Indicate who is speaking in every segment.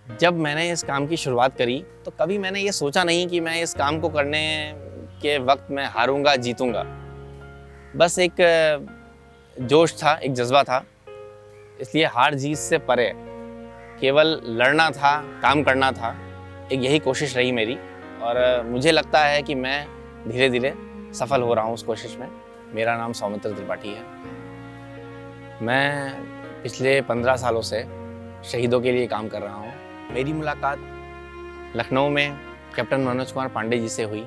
Speaker 1: जब मैंने इस काम की शुरुआत करी तो कभी मैंने ये सोचा नहीं कि मैं इस काम को करने के वक्त मैं हारूंगा जीतूंगा। बस एक जोश था, एक जज्बा था, इसलिए हार जीत से परे केवल लड़ना था, काम करना था। एक यही कोशिश रही मेरी और मुझे लगता है कि मैं धीरे धीरे सफल हो रहा हूँ उस कोशिश में। मेरा नाम सौमित्र त्रिपाठी है। मैं पिछले 15 सालों से शहीदों के लिए काम कर रहा हूँ। मेरी मुलाकात लखनऊ में कैप्टन मनोज कुमार पांडे जी से हुई,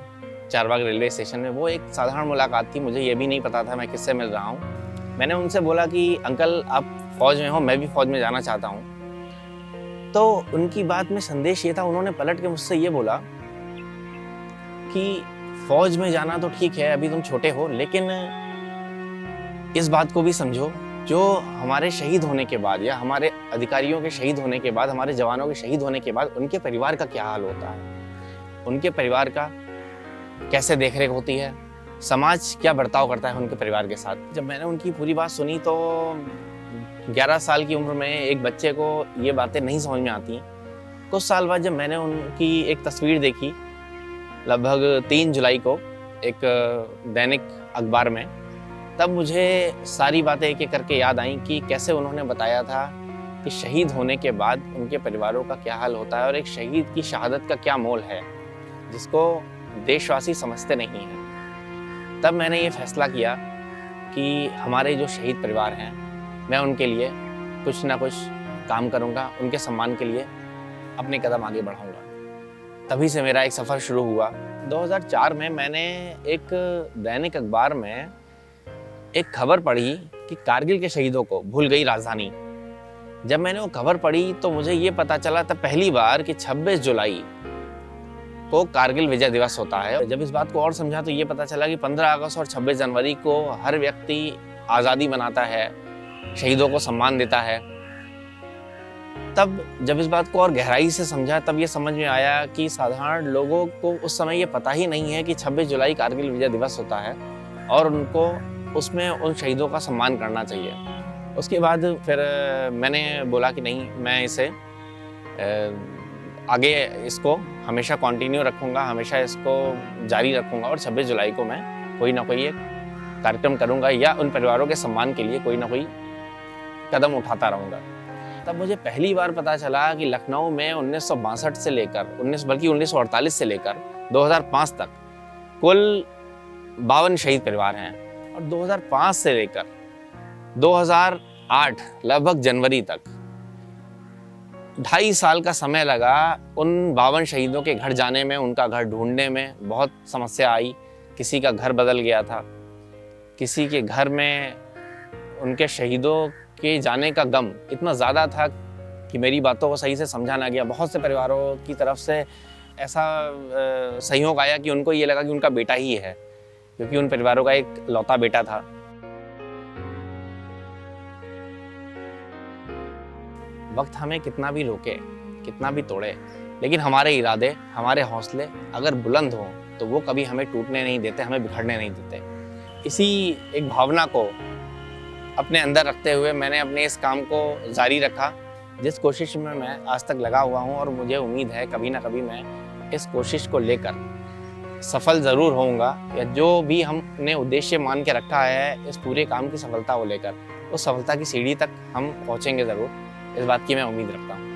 Speaker 1: चारबाग रेलवे स्टेशन में। वो एक साधारण मुलाकात थी, मुझे ये भी नहीं पता था मैं किससे मिल रहा हूँ। मैंने उनसे बोला कि अंकल आप फ़ौज में हो, मैं भी फ़ौज में जाना चाहता हूँ। तो उनकी बात में संदेश ये था, उन्होंने पलट के मुझसे ये बोला कि फ़ौज में जाना तो ठीक है, अभी तुम छोटे हो, लेकिन इस बात को भी समझो जो हमारे शहीद होने के बाद या हमारे अधिकारियों के शहीद होने के बाद, हमारे जवानों के शहीद होने के बाद उनके परिवार का क्या हाल होता है, उनके परिवार का कैसे देखरेख होती है, समाज क्या बर्ताव करता है उनके परिवार के साथ। जब मैंने उनकी पूरी बात सुनी तो 11 साल की उम्र में एक बच्चे को ये बातें नहीं समझ में आती। कुछ साल बाद जब मैंने उनकी एक तस्वीर देखी, लगभग 3 जुलाई को एक दैनिक अखबार में, तब मुझे सारी बातें एक एक करके याद आईं कि कैसे उन्होंने बताया था कि शहीद होने के बाद उनके परिवारों का क्या हाल होता है और एक शहीद की शहादत का क्या मोल है, जिसको देशवासी समझते नहीं हैं। तब मैंने ये फैसला किया कि हमारे जो शहीद परिवार हैं, मैं उनके लिए कुछ ना कुछ काम करूँगा, उनके सम्मान के लिए अपने कदम आगे बढ़ाऊँगा। तभी से मेरा एक सफ़र शुरू हुआ। 2004 में मैंने एक दैनिक अखबार में एक खबर पढ़ी कि कारगिल के शहीदों को भूल गई राजधानी। जब मैंने वो खबर पढ़ी तो मुझे ये पता चला तब पहली बार कि 26 जुलाई को कारगिल विजय दिवस होता है। जब इस बात को और समझा तो ये पता चला कि 15 अगस्त और 26 जनवरी को हर व्यक्ति आज़ादी मनाता है, शहीदों को सम्मान देता है। तब जब इस बात को और गहराई से समझा तब ये समझ में आया कि साधारण लोगों को उस समय ये पता ही नहीं है कि 26 जुलाई कारगिल विजय दिवस होता है और उनको उसमें उन शहीदों का सम्मान करना चाहिए। उसके बाद फिर मैंने बोला कि नहीं, मैं इसे आगे इसको हमेशा कंटिन्यू रखूँगा, हमेशा इसको जारी रखूँगा और 26 जुलाई को मैं कोई ना कोई एक कार्यक्रम करूँगा या उन परिवारों के सम्मान के लिए कोई ना कोई कदम उठाता रहूँगा। तब मुझे पहली बार पता चला कि लखनऊ में 1962 से लेकर 1948 से लेकर 2005 तक कुल 52 शहीद परिवार हैं और 2005 से लेकर 2008 लगभग जनवरी तक 2.5 साल का समय लगा उन 52 शहीदों के घर जाने में, उनका घर ढूंढने में। बहुत समस्या आई, किसी का घर बदल गया था, किसी के घर में उनके शहीदों के जाने का गम इतना ज़्यादा था कि मेरी बातों को सही से समझा ना गया। बहुत से परिवारों की तरफ से ऐसा सहयोग आया कि उनको ये लगा कि उनका बेटा ही है, क्योंकि उन परिवारों का एक लौता बेटा था। वक्त हमें कितना भी रोके, कितना भी तोड़े, लेकिन हमारे इरादे, हमारे हौसले अगर बुलंद हों तो वो कभी हमें टूटने नहीं देते, हमें बिखरने नहीं देते। इसी एक भावना को अपने अंदर रखते हुए मैंने अपने इस काम को जारी रखा, जिस कोशिश में मैं आज तक लगा हुआ हूँ और मुझे उम्मीद है कभी ना कभी मैं इस कोशिश को लेकर सफल ज़रूर होऊंगा, या जो भी हमने उद्देश्य मान के रखा है इस पूरे काम की सफलता को लेकर, उस सफलता की सीढ़ी तक हम पहुँचेंगे ज़रूर। इस बात की मैं उम्मीद रखता हूँ।